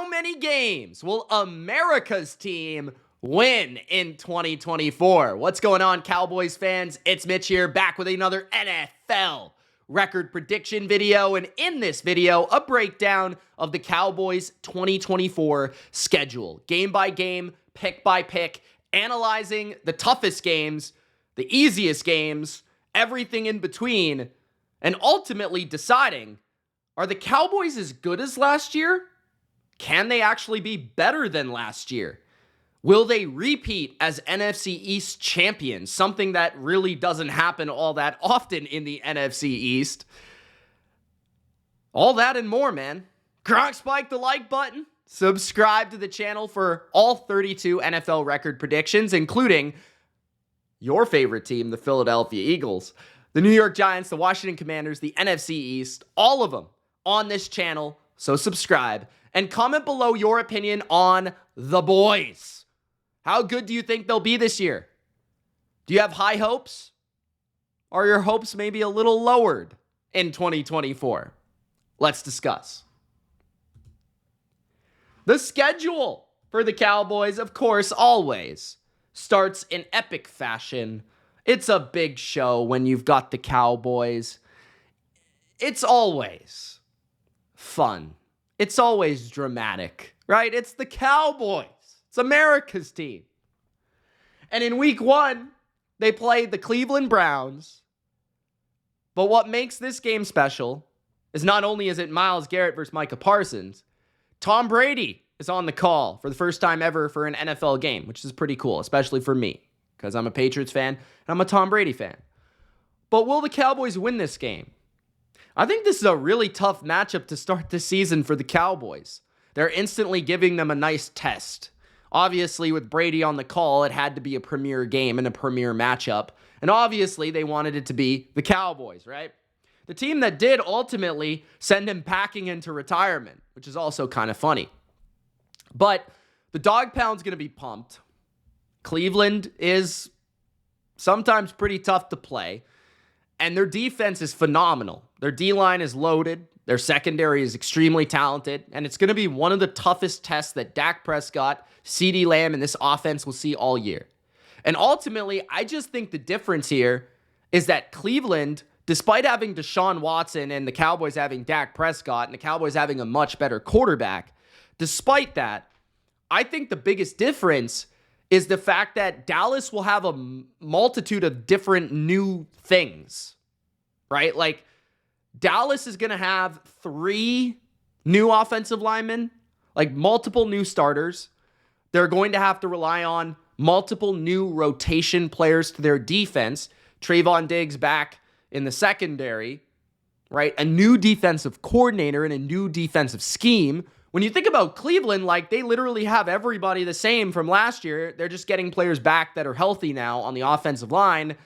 How many games will America's team win in 2024? What's going on, Cowboys fans? It's Mitch here, back with another NFL record prediction video. And in this video, a breakdown of the Cowboys 2024 schedule. Game by game, pick by pick, analyzing the toughest games, the easiest games, everything in between, and ultimately deciding, are the Cowboys as good as last year? Can they actually be better than last year? Will they repeat as NFC East champions? Something that really doesn't happen all that often in the NFC East. All that and more, man. Gronk spike the like button. Subscribe to the channel for all 32 NFL record predictions, including your favorite team, the Philadelphia Eagles, the New York Giants, the Washington Commanders, the NFC East, all of them on this channel. So subscribe and comment below your opinion on the boys. How good do you think they'll be this year? Do you have high hopes? Or are your hopes maybe a little lowered in 2024? Let's discuss. The schedule for the Cowboys, of course, always starts in epic fashion. It's a big show when you've got the Cowboys. It's always fun. It's always dramatic, right? It's the Cowboys. It's America's team. And in week 1, they played the Cleveland Browns. But what makes this game special is not only is it Myles Garrett versus Micah Parsons, Tom Brady is on the call for the first time ever for an NFL game, which is pretty cool, especially for me, because I'm a Patriots fan and I'm a Tom Brady fan. But will the Cowboys win this game? I think this is a really tough matchup to start the season for the Cowboys. They're instantly giving them a nice test. Obviously, with Brady on the call, it had to be a premier game and a premier matchup. And obviously, they wanted it to be the Cowboys, right? The team that did ultimately send him packing into retirement, which is also kind of funny. But the dog pound's going to be pumped. Cleveland is sometimes pretty tough to play. And their defense is phenomenal. Their D-line is loaded. Their secondary is extremely talented. And it's going to be one of the toughest tests that Dak Prescott, CeeDee Lamb, and this offense will see all year. And ultimately, I just think the difference here is that Cleveland, despite having Deshaun Watson and the Cowboys having Dak Prescott and the Cowboys having a much better quarterback, despite that, I think the biggest difference is the fact that Dallas will have a multitude of different new things, right? Like, Dallas is going to have 3 new offensive linemen, like multiple new starters. They're going to have to rely on multiple new rotation players to their defense. Trayvon Diggs back in the secondary, right? A new defensive coordinator and a new defensive scheme. When you think about Cleveland, like, they literally have everybody the same from last year. They're just getting players back that are healthy now on the offensive line.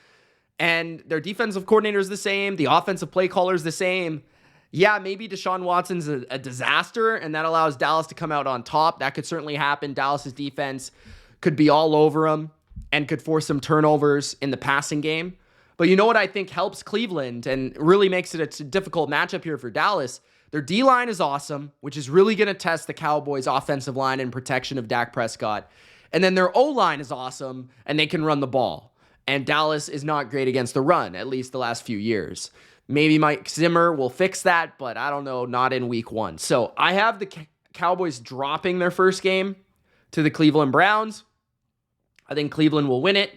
And their defensive coordinator is the same. The offensive play caller is the same. Yeah, maybe Deshaun Watson's a disaster, and that allows Dallas to come out on top. That could certainly happen. Dallas's defense could be all over them and could force some turnovers in the passing game. But you know what I think helps Cleveland and really makes it a difficult matchup here for Dallas? Their D-line is awesome, which is really going to test the Cowboys' offensive line and protection of Dak Prescott. And then their O-line is awesome, and they can run the ball. And Dallas is not great against the run, at least the last few years. Maybe Mike Zimmer will fix that, but I don't know, not in week 1. So I have the Cowboys dropping their first game to the Cleveland Browns. I think Cleveland will win it.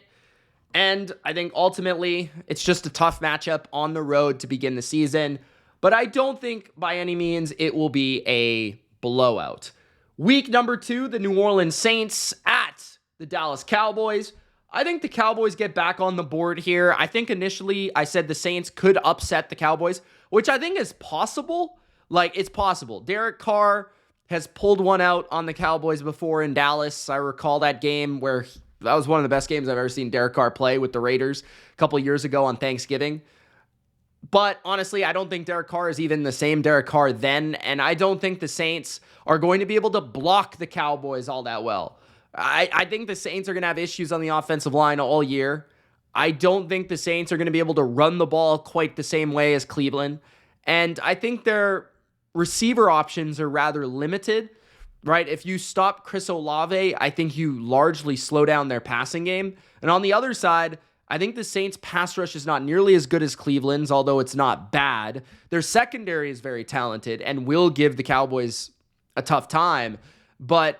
And I think ultimately it's just a tough matchup on the road to begin the season. But I don't think by any means it will be a blowout. Week number 2, the New Orleans Saints at the Dallas Cowboys. I think the Cowboys get back on the board here. I think initially I said the Saints could upset the Cowboys, which I think is possible. Like, it's possible. Derek Carr has pulled one out on the Cowboys before in Dallas. I recall that game where that was one of the best games I've ever seen Derek Carr play with the Raiders a couple years ago on Thanksgiving. But honestly, I don't think Derek Carr is even the same Derek Carr then, and I don't think the Saints are going to be able to block the Cowboys all that well. I think the Saints are going to have issues on the offensive line all year. I don't think the Saints are going to be able to run the ball quite the same way as Cleveland. And I think their receiver options are rather limited. right? If you stop Chris Olave, I think you largely slow down their passing game. And on the other side, I think the Saints' pass rush is not nearly as good as Cleveland's, although it's not bad. Their secondary is very talented and will give the Cowboys a tough time. But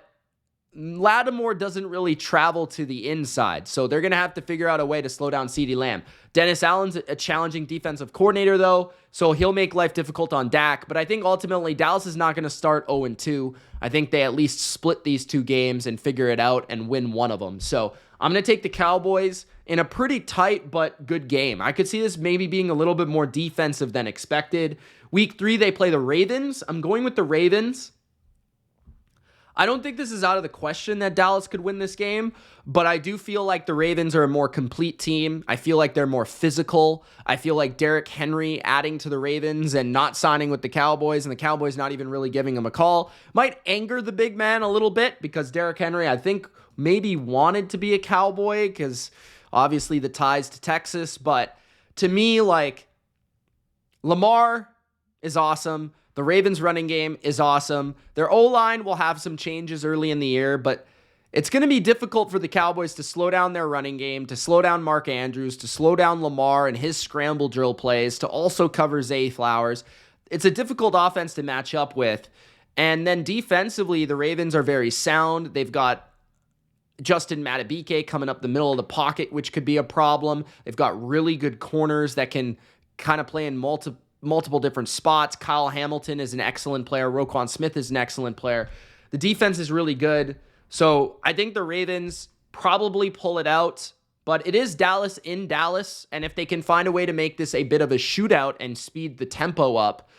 Lattimore doesn't really travel to the inside, so they're going to have to figure out a way to slow down CeeDee Lamb. Dennis Allen's a challenging defensive coordinator, though, so he'll make life difficult on Dak, but I think ultimately Dallas is not going to start 0-2. I think they at least split these two games and figure it out and win one of them. So I'm going to take the Cowboys in a pretty tight but good game. I could see this maybe being a little bit more defensive than expected. Week 3, they play the Ravens. I'm going with the Ravens. I don't think this is out of the question that Dallas could win this game, but I do feel like the Ravens are a more complete team. I feel like they're more physical. I feel like Derrick Henry adding to the Ravens and not signing with the Cowboys, and the Cowboys not even really giving him a call, might anger the big man a little bit, because Derrick Henry, I think, maybe wanted to be a Cowboy because obviously the ties to Texas. But to me, like, Lamar is awesome. The Ravens' running game is awesome. Their O-line will have some changes early in the year, but it's going to be difficult for the Cowboys to slow down their running game, to slow down Mark Andrews, to slow down Lamar and his scramble drill plays, to also cover Zay Flowers. It's a difficult offense to match up with. And then defensively, the Ravens are very sound. They've got Justin Madubuike coming up the middle of the pocket, which could be a problem. They've got really good corners that can kind of play in multiple different spots. Kyle Hamilton is an excellent player. Roquan Smith is an excellent player. The defense is really good. So I think the Ravens probably pull it out, but it is Dallas in Dallas. And if they can find a way to make this a bit of a shootout and speed the tempo up,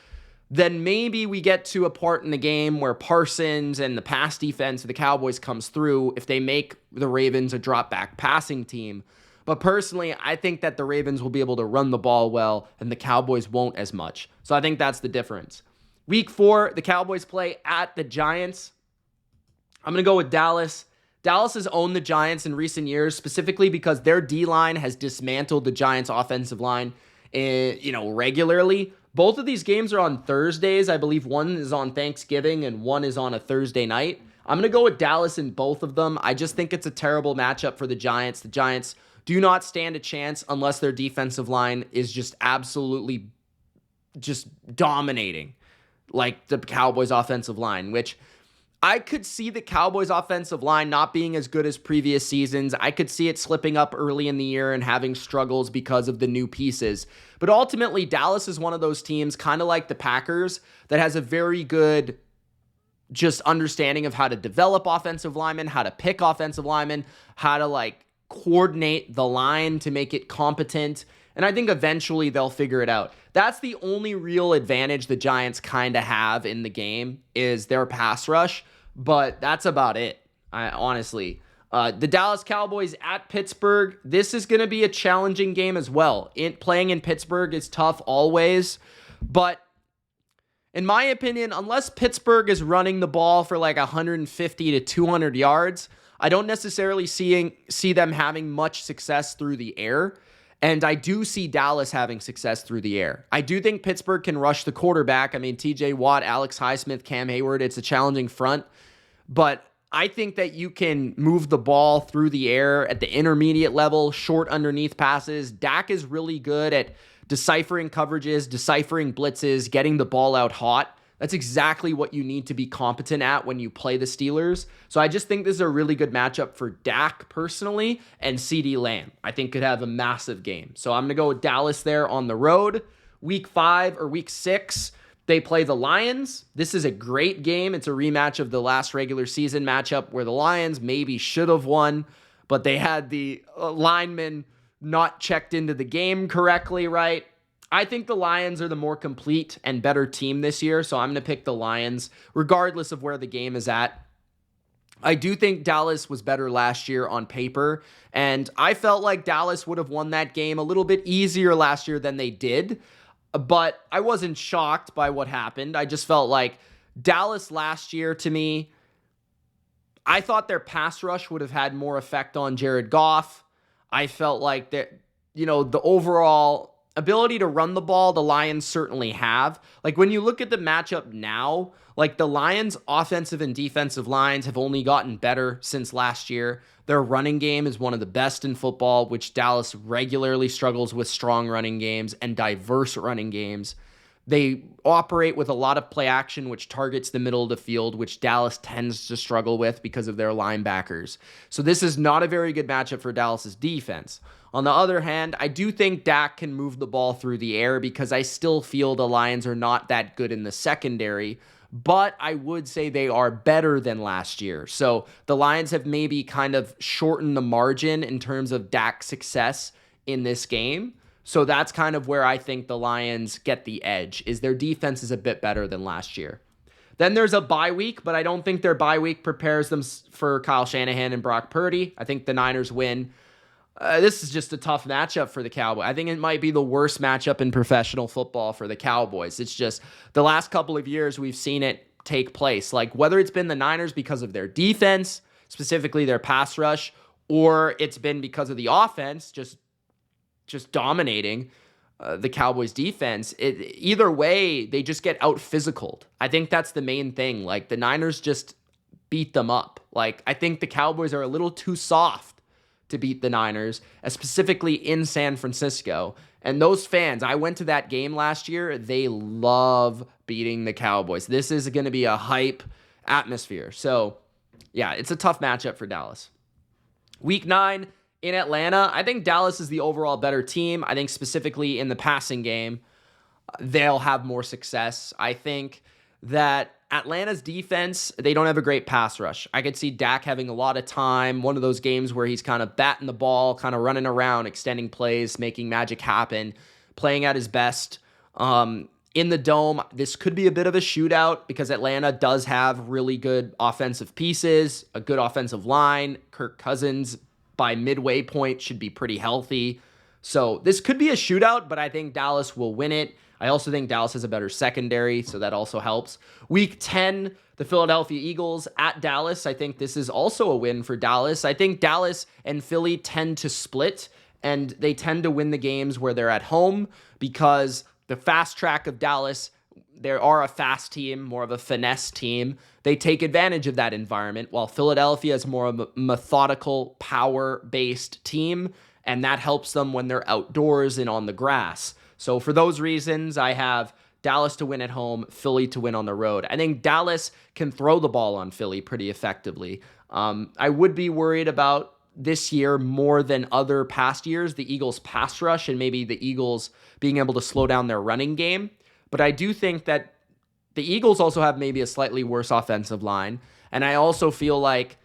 then maybe we get to a part in the game where Parsons and the pass defense of the Cowboys comes through if they make the Ravens a drop back passing team. But personally, I think that the Ravens will be able to run the ball well and the Cowboys won't as much. So I think that's the difference. Week 4, the Cowboys play at the Giants. I'm going to go with Dallas. Dallas has owned the Giants in recent years, specifically because their D-line has dismantled the Giants' offensive line, regularly. Both of these games are on Thursdays. I believe one is on Thanksgiving and one is on a Thursday night. I'm going to go with Dallas in both of them. I just think it's a terrible matchup for the Giants. The Giants do not stand a chance unless their defensive line is just absolutely just dominating, like the Cowboys' offensive line, which I could see the Cowboys' offensive line not being as good as previous seasons. I could see it slipping up early in the year and having struggles because of the new pieces. But ultimately, Dallas is one of those teams, kind of like the Packers, that has a very good just understanding of how to develop offensive linemen, how to pick offensive linemen, how to coordinate the line to make it competent. And I think eventually they'll figure it out. That's the only real advantage the Giants kind of have in the game is their pass rush. But that's about it, honestly. The Dallas Cowboys at Pittsburgh. This is going to be a challenging game as well. Playing in Pittsburgh is tough always. But in my opinion, unless Pittsburgh is running the ball for 150 to 200 yards, I don't necessarily see them having much success through the air. And I do see Dallas having success through the air. I do think Pittsburgh can rush the quarterback. I mean, TJ Watt, Alex Highsmith, Cam Hayward, it's a challenging front. But I think that you can move the ball through the air at the intermediate level, short underneath passes. Dak is really good at deciphering coverages, deciphering blitzes, getting the ball out hot. That's exactly what you need to be competent at when you play the Steelers. So I just think this is a really good matchup for Dak personally, and CeeDee Lamb I think could have a massive game. So I'm going to go with Dallas there on the road. Week 6, they play the Lions. This is a great game. It's a rematch of the last regular season matchup where the Lions maybe should have won, but they had the linemen not checked into the game correctly, right? I think the Lions are the more complete and better team this year, so I'm going to pick the Lions, regardless of where the game is at. I do think Dallas was better last year on paper, and I felt like Dallas would have won that game a little bit easier last year than they did, but I wasn't shocked by what happened. I just felt like Dallas last year, to me, I thought their pass rush would have had more effect on Jared Goff. I felt like that, the overall ability to run the ball, the Lions certainly have. Like, when you look at the matchup now, like, the Lions' offensive and defensive lines have only gotten better since last year. Their running game is one of the best in football, which Dallas regularly struggles with strong running games and diverse running games. They operate with a lot of play action, which targets the middle of the field, which Dallas tends to struggle with because of their linebackers. So this is not a very good matchup for Dallas's defense. On the other hand, I do think Dak can move the ball through the air because I still feel the Lions are not that good in the secondary, but I would say they are better than last year. So the Lions have maybe kind of shortened the margin in terms of Dak's success in this game. So that's kind of where I think the Lions get the edge, is their defense is a bit better than last year. Then there's a bye week, but I don't think their bye week prepares them for Kyle Shanahan and Brock Purdy. I think the Niners win. This is just a tough matchup for the Cowboys. I think it might be the worst matchup in professional football for the Cowboys. It's just the last couple of years we've seen it take place. Like, whether it's been the Niners because of their defense, specifically their pass rush, or it's been because of the offense, just dominating the Cowboys defense. Either way, they just get out physicaled. I think that's the main thing. Like, the Niners just beat them up. Like, I think the Cowboys are a little too soft to beat the Niners, specifically in San Francisco. And those fans, I went to that game last year. They love beating the Cowboys. This is going to be a hype atmosphere. So, yeah, it's a tough matchup for Dallas. Week 9, in Atlanta, I think Dallas is the overall better team. I think specifically in the passing game, they'll have more success. I think that Atlanta's defense, they don't have a great pass rush. I could see Dak having a lot of time, one of those games where he's kind of batting the ball, kind of running around, extending plays, making magic happen, playing at his best. In the Dome, this could be a bit of a shootout because Atlanta does have really good offensive pieces, a good offensive line. Kirk Cousins, by midway point, should be pretty healthy. So this could be a shootout, but I think Dallas will win it. I also think Dallas has a better secondary, so that also helps. Week 10, the Philadelphia Eagles at Dallas. I think this is also a win for Dallas. I think Dallas and Philly tend to split, and they tend to win the games where they're at home because the fast track of Dallas, they are a fast team, more of a finesse team. They take advantage of that environment, while Philadelphia is more of a methodical, power-based team, and that helps them when they're outdoors and on the grass. So for those reasons, I have Dallas to win at home, Philly to win on the road. I think Dallas can throw the ball on Philly pretty effectively. I would be worried about this year more than other past years, the Eagles' pass rush and maybe the Eagles being able to slow down their running game. But I do think that the Eagles also have maybe a slightly worse offensive line. And I also feel like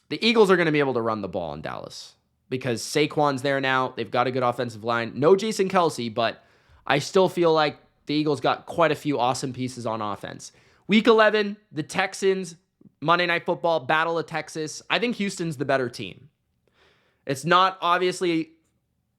the Eagles are going to be able to run the ball in Dallas because Saquon's there now. They've got a good offensive line. No Jason Kelce, but I still feel like the Eagles got quite a few awesome pieces on offense. Week 11, the Texans, Monday Night Football, Battle of Texas. I think Houston's the better team. It's not obviously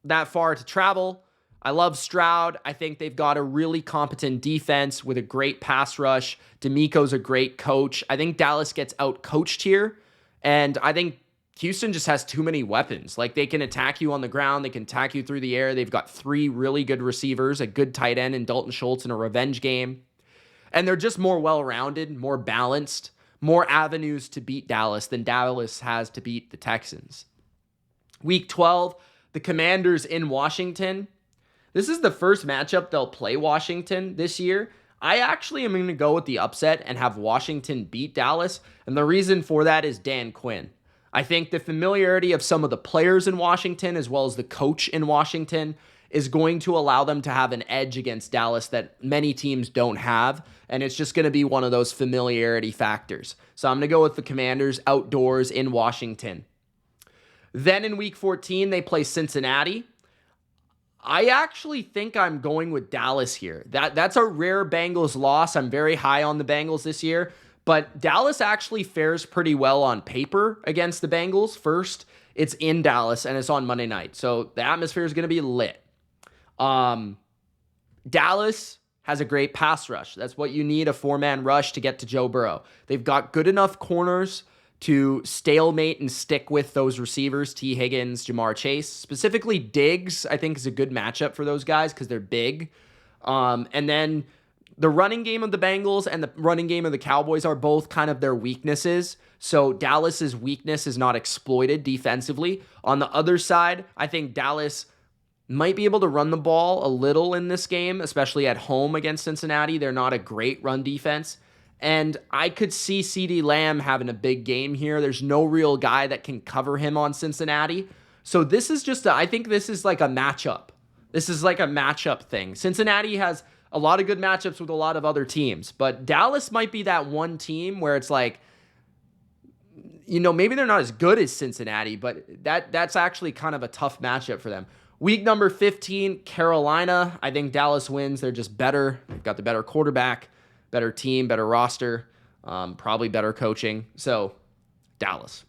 that far to travel. I love Stroud. I think they've got a really competent defense with a great pass rush. DeMeco's a great coach. I think Dallas gets out-coached here, and I think Houston just has too many weapons. Like, they can attack you on the ground. They can attack you through the air. They've got 3 really good receivers, a good tight end in Dalton Schultz in a revenge game. And they're just more well-rounded, more balanced, more avenues to beat Dallas than Dallas has to beat the Texans. Week 12, the Commanders in Washington. This is the first matchup they'll play Washington this year. I actually am going to go with the upset and have Washington beat Dallas, and the reason for that is Dan Quinn. I think the familiarity of some of the players in Washington as well as the coach in Washington is going to allow them to have an edge against Dallas that many teams don't have, and it's just going to be one of those familiarity factors. So I'm going to go with the Commanders outdoors in Washington. Then in Week 14, they play Cincinnati. I actually think I'm going with Dallas here. That's a rare Bengals loss. I'm very high on the Bengals this year, but Dallas actually fares pretty well on paper against the Bengals. First, it's in Dallas, and it's on Monday night, so the atmosphere is going to be lit. Dallas has a great pass rush. That's what you need, a 4-man rush to get to Joe Burrow. They've got good enough corners to stalemate and stick with those receivers, T. Higgins, Jamar Chase. Specifically, Diggs, I think, is a good matchup for those guys because they're big. And then the running game of the Bengals and the running game of the Cowboys are both kind of their weaknesses. So Dallas's weakness is not exploited defensively. On the other side, I think Dallas might be able to run the ball a little in this game, especially at home against Cincinnati. They're not a great run defense. And I could see CeeDee Lamb having a big game here. There's no real guy that can cover him on Cincinnati. So this is just, I think this is like a matchup. This is like a matchup thing. Cincinnati has a lot of good matchups with a lot of other teams, but Dallas might be that one team where it's like, maybe they're not as good as Cincinnati, but that's actually kind of a tough matchup for them. Week number 15, Carolina. I think Dallas wins. They're just better. They've got the better quarterback, better team, better roster, probably better coaching. So, Dallas.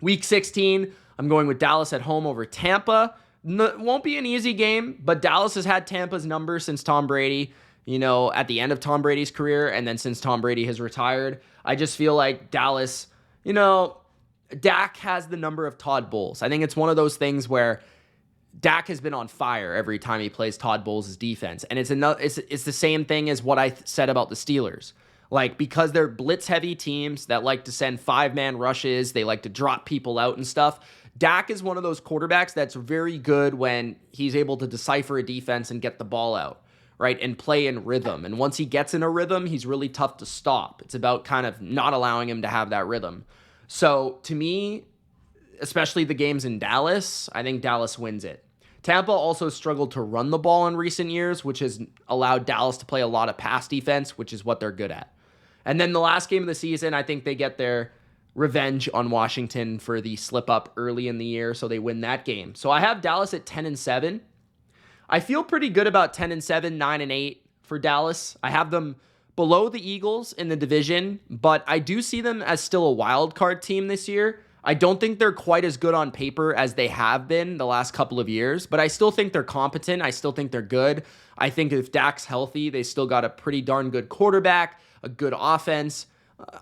Week 16, I'm going with Dallas at home over Tampa. Won't be an easy game, but Dallas has had Tampa's number since Tom Brady, at the end of Tom Brady's career, and then since Tom Brady has retired. I just feel like Dallas, Dak has the number of Todd Bowles. I think it's one of those things where Dak has been on fire every time he plays Todd Bowles' defense. And it's the same thing as what I said about the Steelers. Like, because they're blitz-heavy teams that like to send 5-man rushes, they like to drop people out and stuff. Dak is one of those quarterbacks that's very good when he's able to decipher a defense and get the ball out, right, and play in rhythm. And once he gets in a rhythm, he's really tough to stop. It's about kind of not allowing him to have that rhythm. So, to me, especially the games in Dallas, I think Dallas wins it. Tampa also struggled to run the ball in recent years, which has allowed Dallas to play a lot of pass defense, which is what they're good at. And then the last game of the season, I think they get their revenge on Washington for the slip-up early in the year, so they win that game. So I have Dallas at 10-7. I feel pretty good about 10-7, 9-8 for Dallas. I have them below the Eagles in the division, but I do see them as still a wild card team this year. I don't think they're quite as good on paper as they have been the last couple of years, but I still think they're competent. I still think they're good. I think if Dak's healthy, they still got a pretty darn good quarterback, a good offense.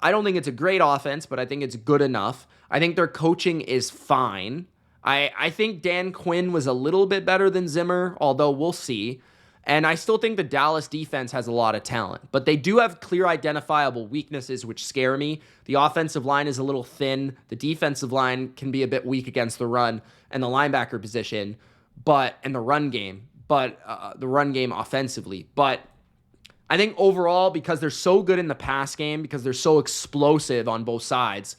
I don't think it's a great offense, but I think it's good enough. I think their coaching is fine. I think Dan Quinn was a little bit better than Zimmer, although we'll see. And I still think the Dallas defense has a lot of talent, but they do have clear identifiable weaknesses which scare me. The offensive line is a little thin. The defensive line can be a bit weak against the run and the linebacker position, and the run game, the run game offensively. But I think overall, because they're so good in the pass game, because they're so explosive on both sides,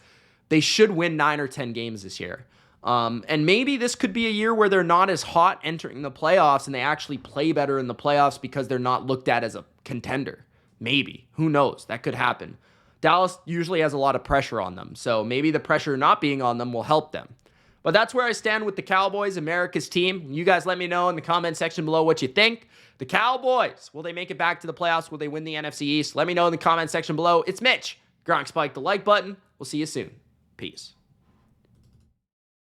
they should win 9 or 10 games this year. And maybe this could be a year where they're not as hot entering the playoffs and they actually play better in the playoffs because they're not looked at as a contender. Maybe. Who knows? That could happen. Dallas usually has a lot of pressure on them, so maybe the pressure not being on them will help them. But that's where I stand with the Cowboys, America's team. You guys let me know in the comment section below what you think. The Cowboys, will they make it back to the playoffs? Will they win the NFC East? Let me know in the comment section below. It's Mitch. Gronk, spike the like button. We'll see you soon. Peace.